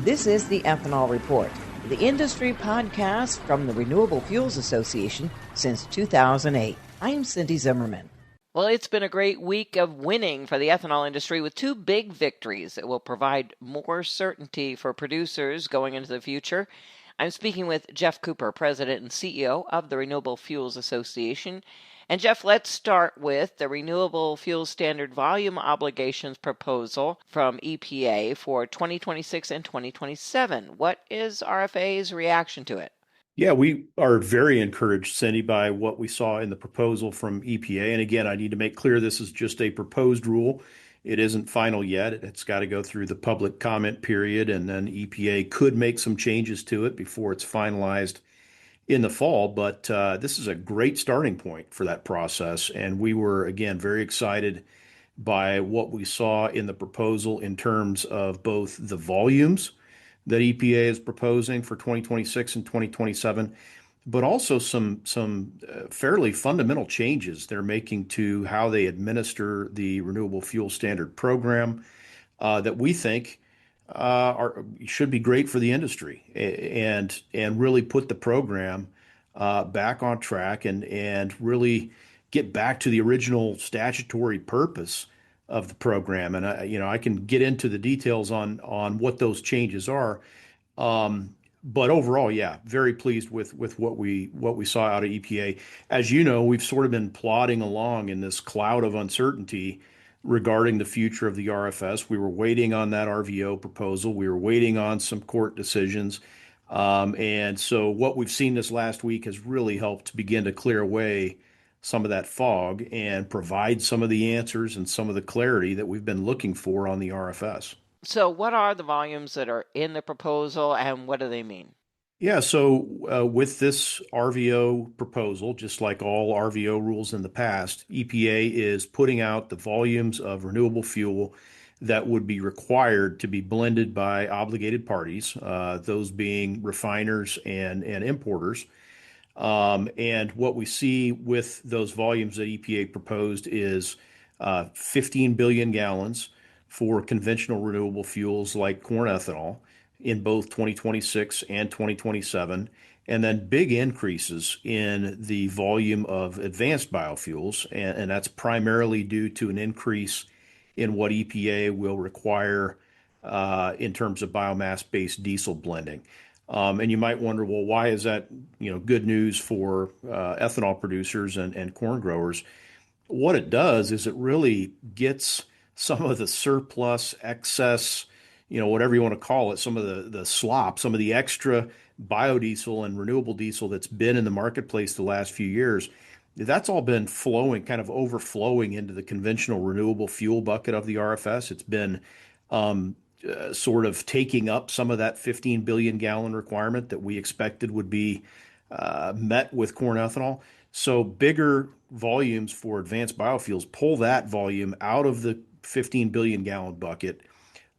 This is the Ethanol Report, the industry podcast from the Renewable Fuels Association since 2008. I'm Cindy Zimmerman. Well, it's been a great week of winning for the ethanol industry with two big victories that will provide more certainty for producers going into the future. I'm speaking with Geoff Cooper, President and CEO of the Renewable Fuels Association. And Geoff, let's start with the Renewable Fuel Standard Volume Obligations proposal from EPA for 2026 and 2027. What is RFA's reaction to it? Yeah, we are very encouraged, Cindy, by what we saw in the proposal from EPA. And again, I need to make clear this is just a proposed rule. It isn't final yet. It's got to go through the public comment period, and then EPA could make some changes to it before it's finalized in the fall. But this is a great starting point for that process. And we were, again, very excited by what we saw in the proposal in terms of both the volumes that EPA is proposing for 2026 and 2027, but also some fairly fundamental changes they're making to how they administer the Renewable Fuel Standard program that we think should be great for the industry and really put the program back on track and really get back to the original statutory purpose of the program. And I can get into the details on what those changes are. But overall, yeah, very pleased with what we saw out of EPA. As you know, we've sort of been plodding along in this cloud of uncertainty regarding the future of the RFS. We were waiting on that RVO proposal. We were waiting on some court decisions. And so what we've seen this last week has really helped begin to clear away some of that fog and provide some of the answers and some of the clarity that we've been looking for on the RFS. So what are the volumes that are in the proposal and what do they mean? Yeah, so with this RVO proposal, just like all RVO rules in the past, EPA is putting out the volumes of renewable fuel that would be required to be blended by obligated parties, those being refiners and importers. And what we see with those volumes that EPA proposed is 15 billion gallons for conventional renewable fuels like corn ethanol in both 2026 and 2027, and then big increases in the volume of advanced biofuels. And that's primarily due to an increase in what EPA will require in terms of biomass-based diesel blending. And you might wonder, well, why is that, good news for ethanol producers and corn growers? What it does is it really gets some of the surplus, excess, whatever you want to call it, some of the slop, some of the extra biodiesel and renewable diesel that's been in the marketplace the last few years. That's all been flowing, kind of overflowing into the conventional renewable fuel bucket of the RFS. It's been sort of taking up some of that 15 billion gallon requirement that we expected would be met with corn ethanol. So bigger volumes for advanced biofuels pull that volume out of the 15 billion gallon bucket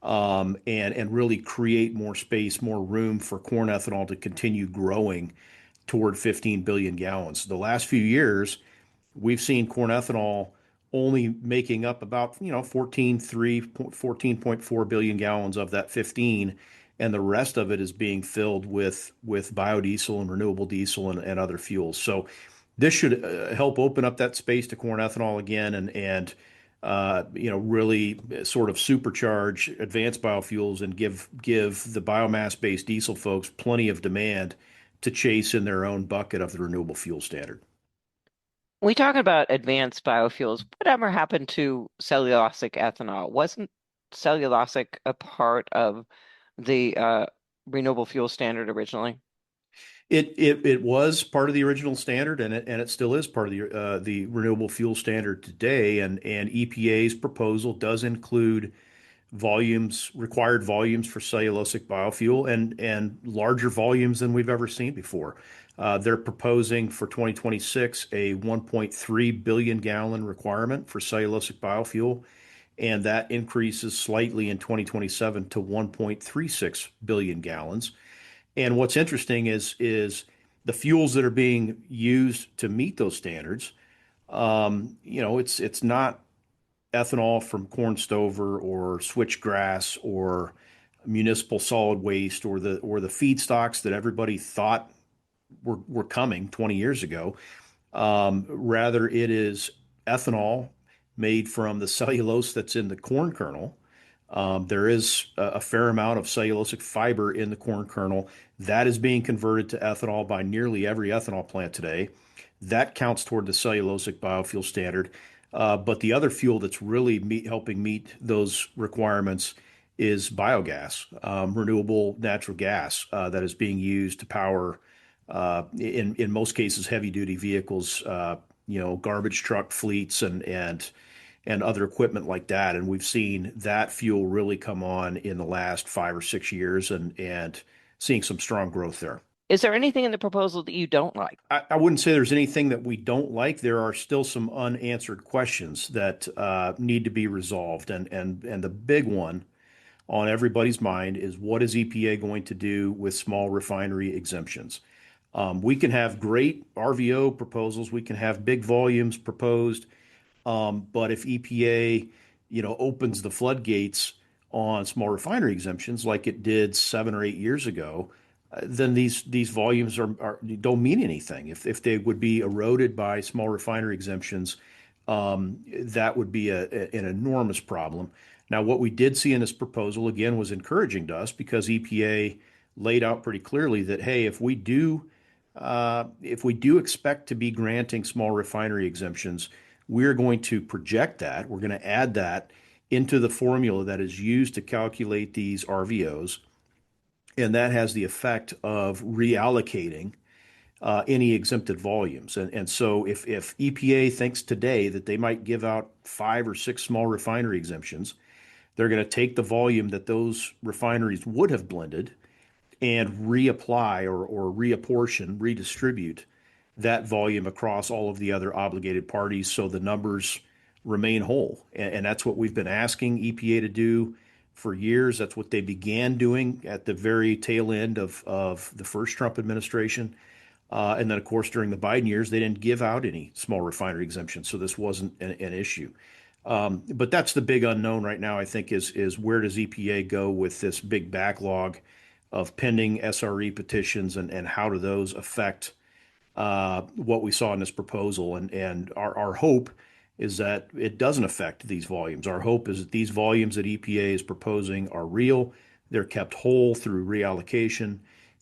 and really create more space, more room for corn ethanol to continue growing toward 15 billion gallons. The last few years, we've seen corn ethanol only making up about 14.4 billion gallons of that 15, and the rest of it is being filled with biodiesel and renewable diesel and other fuels. So this should help open up that space to corn ethanol again and really sort of supercharge advanced biofuels and give the biomass-based diesel folks plenty of demand to chase in their own bucket of the renewable fuel standard. We talk about advanced biofuels. Whatever happened to cellulosic ethanol? Wasn't cellulosic a part of the renewable fuel standard originally? It was part of the original standard, and it still is part of the renewable fuel standard today. And EPA's proposal does include required volumes for cellulosic biofuel, and larger volumes than we've ever seen before. They're proposing for 2026 a 1.3 billion gallon requirement for cellulosic biofuel, and that increases slightly in 2027 to 1.36 billion gallons. And what's interesting is the fuels that are being used to meet those standards. It's not ethanol from corn stover or switchgrass or municipal solid waste or the feedstocks that everybody thought were coming 20 years ago. Rather, it is ethanol made from the cellulose that's in the corn kernel. There is a fair amount of cellulosic fiber in the corn kernel that is being converted to ethanol by nearly every ethanol plant today. That counts toward the cellulosic biofuel standard. But the other fuel that's really helping meet those requirements is biogas, renewable natural gas that is being used to power, in most cases, heavy duty vehicles, garbage truck fleets and other equipment like that. And we've seen that fuel really come on in the last 5 or 6 years and seeing some strong growth there. Is there anything in the proposal that you don't like? I wouldn't say there's anything that we don't like. There are still some unanswered questions that need to be resolved. And the big one on everybody's mind is, what is EPA going to do with small refinery exemptions? We can have great RVO proposals. We can have big volumes proposed. But if EPA, opens the floodgates on small refinery exemptions like it did 7 or 8 years ago, then these volumes don't mean anything. If they would be eroded by small refinery exemptions, that would be an enormous problem. Now, what we did see in this proposal again was encouraging to us, because EPA laid out pretty clearly that, hey, if we do expect to be granting small refinery exemptions, we're going to project that. We're going to add that into the formula that is used to calculate these RVOs. And that has the effect of reallocating any exempted volumes. And so if EPA thinks today that they might give out 5 or 6 small refinery exemptions, they're going to take the volume that those refineries would have blended and reapply or reapportion, redistribute that volume across all of the other obligated parties so the numbers remain whole. And that's what we've been asking EPA to do for years. That's what they began doing at the very tail end of the first Trump administration. And then, of course, during the Biden years, they didn't give out any small refinery exemptions, so this wasn't an issue. But that's the big unknown right now, I think, is where does EPA go with this big backlog of pending SRE petitions, and how do those affect what we saw in this proposal? And our hope is that it doesn't affect these volumes. Our hope is that these volumes that EPA is proposing are real, they're kept whole through reallocation,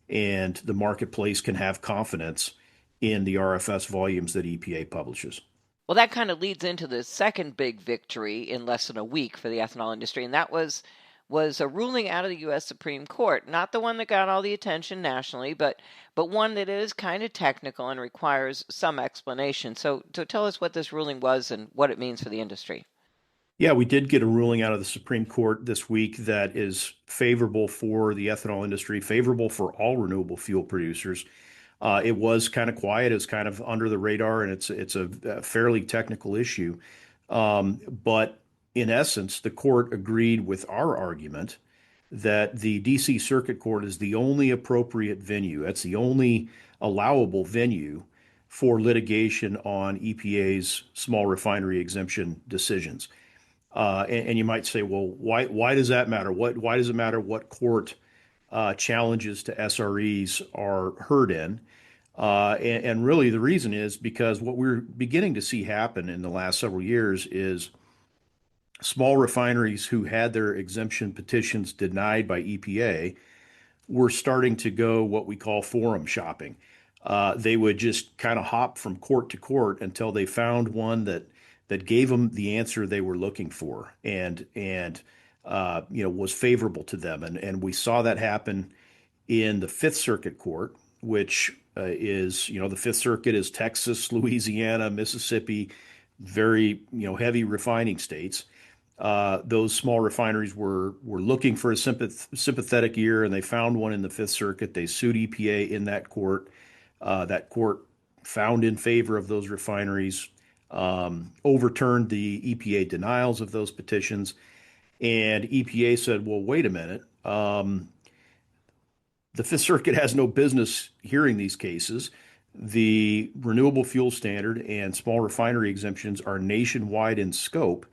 and the marketplace can have confidence in the RFS volumes that EPA publishes. Well, that kind of leads into the second big victory in less than a week for the ethanol industry, and that was a ruling out of the U.S. Supreme Court. Not the one that got all the attention nationally, but one that is kind of technical and requires some explanation. So tell us what this ruling was and what it means for the industry. Yeah, we did get a ruling out of the Supreme Court this week that is favorable for the ethanol industry, favorable for all renewable fuel producers. It was kind of quiet. It was kind of under the radar, and it's a fairly technical issue. But in essence, the court agreed with our argument that the D.C. Circuit Court is the only appropriate venue. That's the only allowable venue for litigation on EPA's small refinery exemption decisions. And you might say, well, why does that matter? Why does it matter what court challenges to SREs are heard in? And really the reason is because what we're beginning to see happen in the last several years is small refineries who had their exemption petitions denied by EPA were starting to go what we call forum shopping. They would just kind of hop from court to court until they found one that gave them the answer they were looking for and was favorable to them. And we saw that happen in the Fifth Circuit Court, which is, the Fifth Circuit is Texas, Louisiana, Mississippi, very, heavy refining states. Those small refineries were looking for a sympathetic ear, and they found one in the Fifth Circuit. They sued EPA in that court. That court found in favor of those refineries, overturned the EPA denials of those petitions, and EPA said, well, wait a minute. The Fifth Circuit has no business hearing these cases. The renewable fuel standard and small refinery exemptions are nationwide in scope.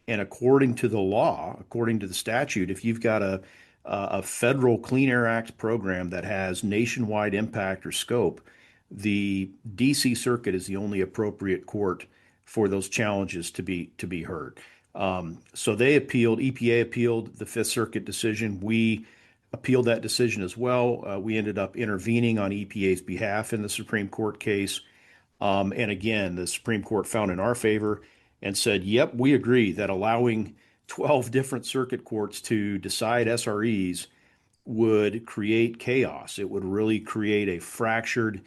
And according to the law, according to the statute, if you've got a federal Clean Air Act program that has nationwide impact or scope, the DC Circuit is the only appropriate court for those challenges to be heard. So they appealed, EPA appealed the Fifth Circuit decision. We appealed that decision as well. We ended up intervening on EPA's behalf in the Supreme Court case. And again, the Supreme Court found in our favor and said, yep, we agree that allowing 12 different circuit courts to decide SREs would create chaos. It would really create a fractured,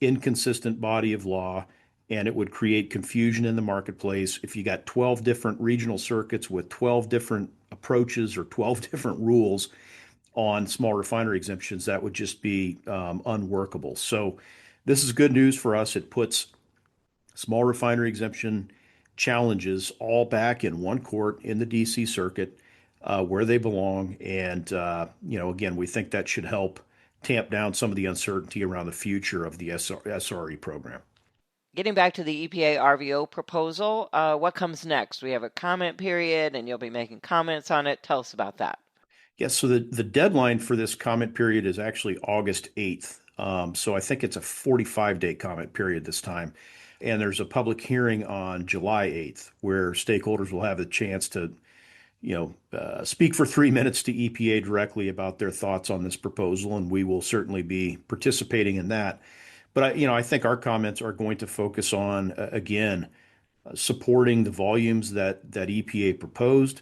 inconsistent body of law, and it would create confusion in the marketplace. If you got 12 different regional circuits with 12 different approaches or 12 different rules on small refinery exemptions, that would just be unworkable. So this is good news for us. It puts small refinery exemption challenges all back in one court in the DC Circuit where they belong. And, again, we think that should help tamp down some of the uncertainty around the future of the SRE program. Getting back to the EPA RVO proposal, what comes next? We have a comment period, and you'll be making comments on it. Tell us about that. Yes, so the deadline for this comment period is actually August 8th. So I think it's a 45-day comment period this time. And there's a public hearing on July 8th where stakeholders will have a chance to, speak for 3 minutes to EPA directly about their thoughts on this proposal, and we will certainly be participating in that. But I think our comments are going to focus on, again, supporting the volumes that EPA proposed,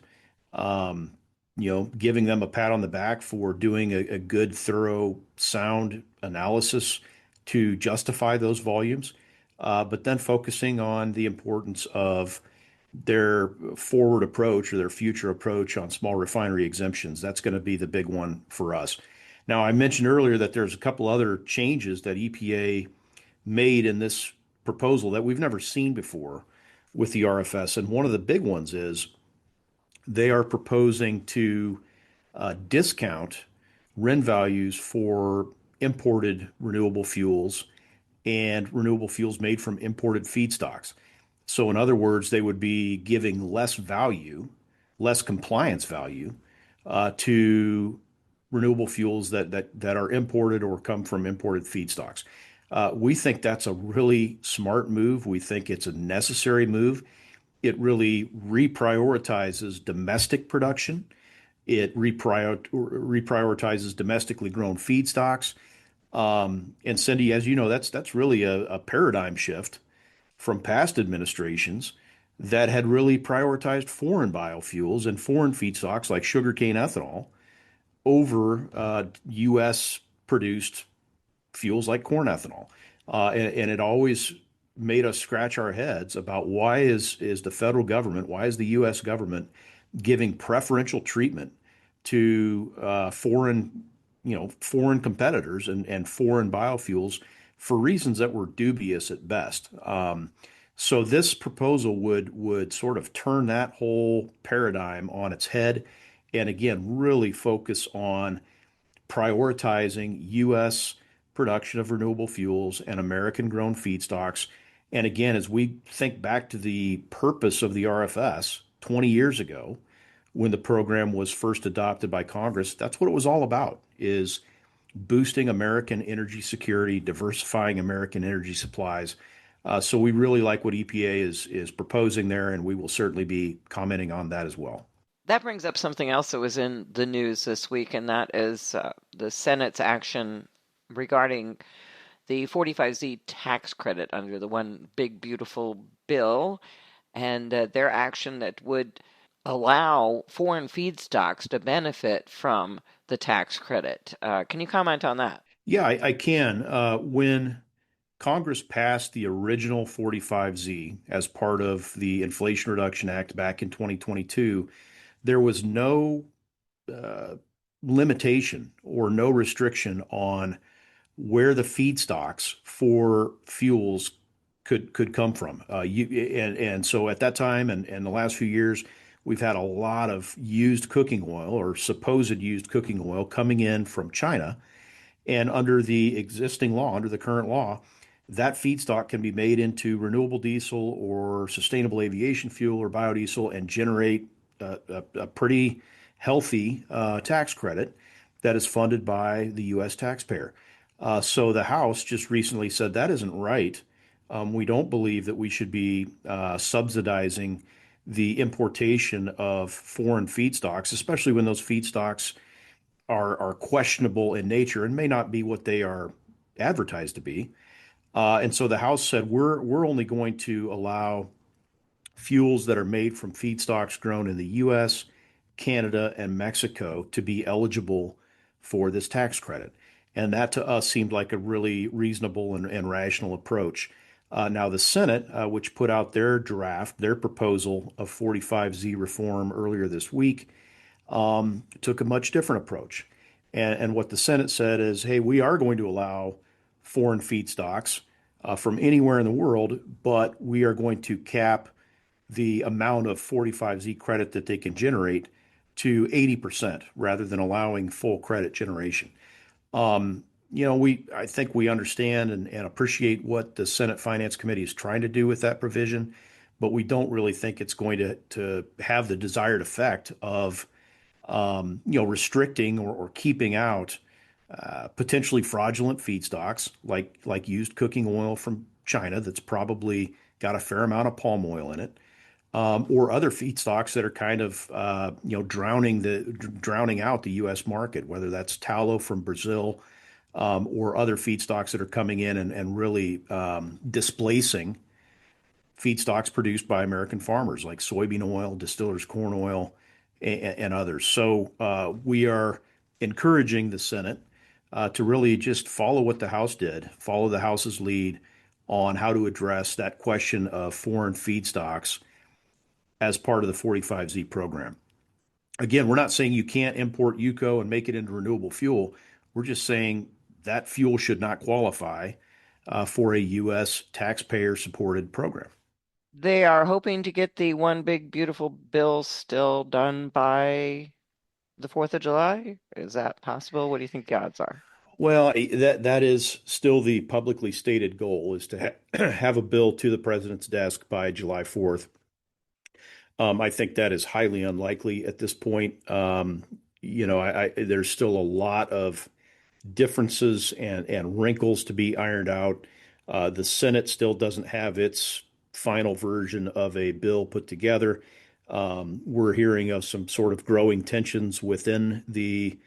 giving them a pat on the back for doing a good, thorough, sound analysis to justify those volumes, but then focusing on the importance of their forward approach or their future approach on small refinery exemptions. That's going to be the big one for us. Now, I mentioned earlier that there's a couple other changes that EPA made in this proposal that we've never seen before with the RFS. And one of the big ones is they are proposing to discount RIN values for imported renewable fuels and renewable fuels made from imported feedstocks. So in other words, they would be giving less value, less compliance value to renewable fuels that are imported or come from imported feedstocks. We think that's a really smart move. We think it's a necessary move. It really reprioritizes domestic production. It reprioritizes domestically grown feedstocks. And Cindy, as you know, that's really a paradigm shift from past administrations that had really prioritized foreign biofuels and foreign feedstocks like sugarcane ethanol over U.S. produced fuels like corn ethanol. And it always made us scratch our heads about why is the federal government, why is the U.S. government giving preferential treatment to foreign competitors and foreign biofuels for reasons that were dubious at best. So this proposal would sort of turn that whole paradigm on its head, and again, really focus on prioritizing U.S. production of renewable fuels and American-grown feedstocks. And again, as we think back to the purpose of the RFS 20 years ago, when the program was first adopted by Congress, that's what it was all about, is boosting American energy security, diversifying American energy supplies. So we really like what EPA is proposing there, and we will certainly be commenting on that as well. That brings up something else that was in the news this week, and that is the Senate's action regarding the 45Z tax credit under the One Big Beautiful Bill, and their action that would allow foreign feedstocks to benefit from the tax credit. Can you comment on that? Yeah, I can. When Congress passed the original 45Z as part of the Inflation Reduction Act back in 2022, there was no limitation or no restriction on where the feedstocks for fuels could come from. And so at that time and the last few years, we've had a lot of used cooking oil or supposed used cooking oil coming in from China. And under the existing law, under the current law, that feedstock can be made into renewable diesel or sustainable aviation fuel or biodiesel and generate a pretty healthy tax credit that is funded by the U.S. taxpayer. So the House just recently said that isn't right. We don't believe that we should be subsidizing the importation of foreign feedstocks, especially when those feedstocks are questionable in nature and may not be what they are advertised to be. And so the House said we're only going to allow fuels that are made from feedstocks grown in the U.S., Canada, and Mexico to be eligible for this tax credit. And that to us seemed like a really reasonable and rational approach. Now, the Senate, which put out their draft, their proposal of 45Z reform earlier this week, took a much different approach. And what the Senate said is, hey, we are going to allow foreign feedstocks from anywhere in the world, but we are going to cap the amount of 45Z credit that they can generate to 80% rather than allowing full credit generation. I think we understand and appreciate what the Senate Finance Committee is trying to do with that provision, but we don't really think it's going to have the desired effect of restricting or keeping out potentially fraudulent feedstocks like used cooking oil from China that's probably got a fair amount of palm oil in it, or other feedstocks that are kind of drowning out the U.S. market, whether that's tallow from Brazil, or other feedstocks that are coming in and really displacing feedstocks produced by American farmers like soybean oil, distillers corn oil, and others. So we are encouraging the Senate to really just follow what the House did, follow the House's lead on how to address that question of foreign feedstocks as part of the 45Z program. Again, we're not saying you can't import UCO and make it into renewable fuel. We're just saying that fuel should not qualify for a U.S. taxpayer-supported program. They are hoping to get the one big beautiful bill still done by the 4th of July. Is that possible? What do you think the odds are? Well, that is still the publicly stated goal, is to have a bill to the president's desk by July 4th. I think that is highly unlikely at this point. There's still a lot of differences and wrinkles to be ironed out. The Senate still doesn't have its final version of a bill put together. We're hearing of some sort of growing tensions within the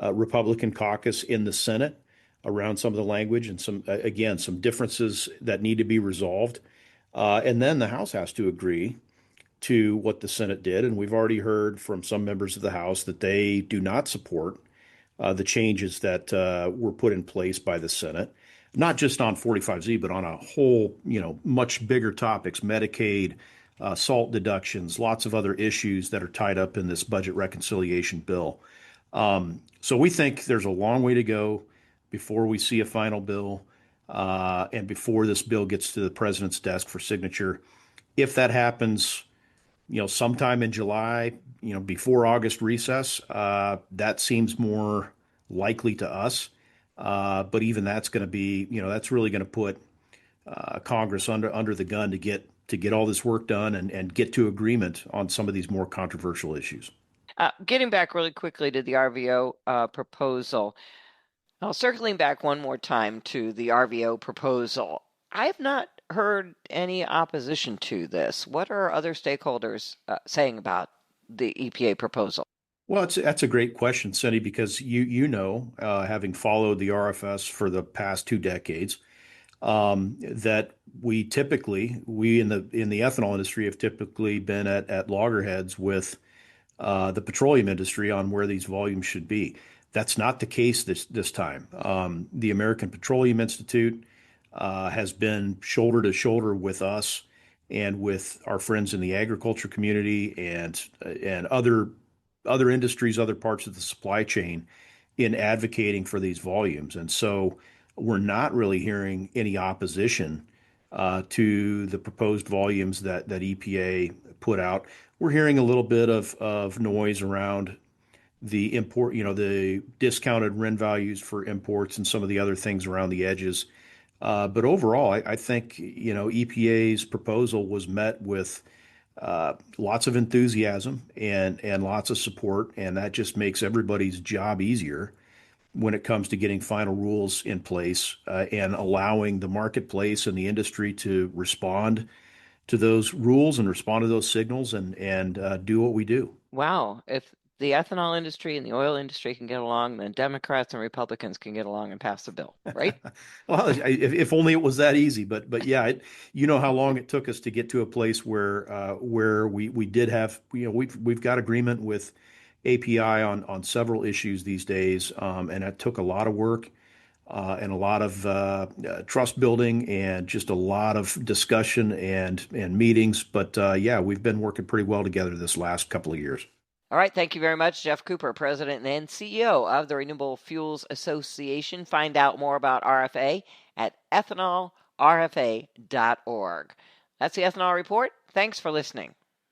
Republican caucus in the Senate around some of the language and some differences that need to be resolved. And then the House has to agree to what the Senate did. And we've already heard from some members of the House that they do not support the changes that were put in place by the Senate, not just on 45Z, but on a whole, much bigger topics, Medicaid, SALT deductions, lots of other issues that are tied up in this budget reconciliation bill. So we think there's a long way to go before we see a final bill and before this bill gets to the president's desk for signature. If that happens, sometime in July, before August recess, that seems more likely to us. But even that's going to be, that's really going to put Congress under the gun to get all this work done and get to agreement on some of these more controversial issues. Getting back really quickly to the RVO proposal. Circling back one more time to the RVO proposal. I have not heard any opposition to this. What are other stakeholders saying about the EPA proposal? Well, that's a great question, Cindy, because having followed the RFS for the past 2 decades, that we in the ethanol industry have typically been at loggerheads with the petroleum industry on where these volumes should be. That's not the case this time. The American Petroleum Institute has been shoulder to shoulder with us and with our friends in the agriculture community and other industries, other parts of the supply chain in advocating for these volumes. And so we're not really hearing any opposition to the proposed volumes that EPA put out. We're hearing a little bit of noise around the import, the discounted RIN values for imports and some of the other things around the edges. But overall, I think, EPA's proposal was met with lots of enthusiasm and lots of support, and that just makes everybody's job easier when it comes to getting final rules in place and allowing the marketplace and the industry to respond to those rules and respond to those signals and do what we do. Wow. If the ethanol industry and the oil industry can get along, then Democrats and Republicans can get along and pass the bill, right? Well, if only it was that easy. But yeah, you know how long it took us to get to a place where we did have, we've got agreement with API on several issues these days, and it took a lot of work and a lot of trust building and just a lot of discussion and meetings. But yeah, we've been working pretty well together this last couple of years. All right. Thank you very much, Geoff Cooper, President and CEO of the Renewable Fuels Association. Find out more about RFA at ethanolrfa.org. That's the Ethanol Report. Thanks for listening.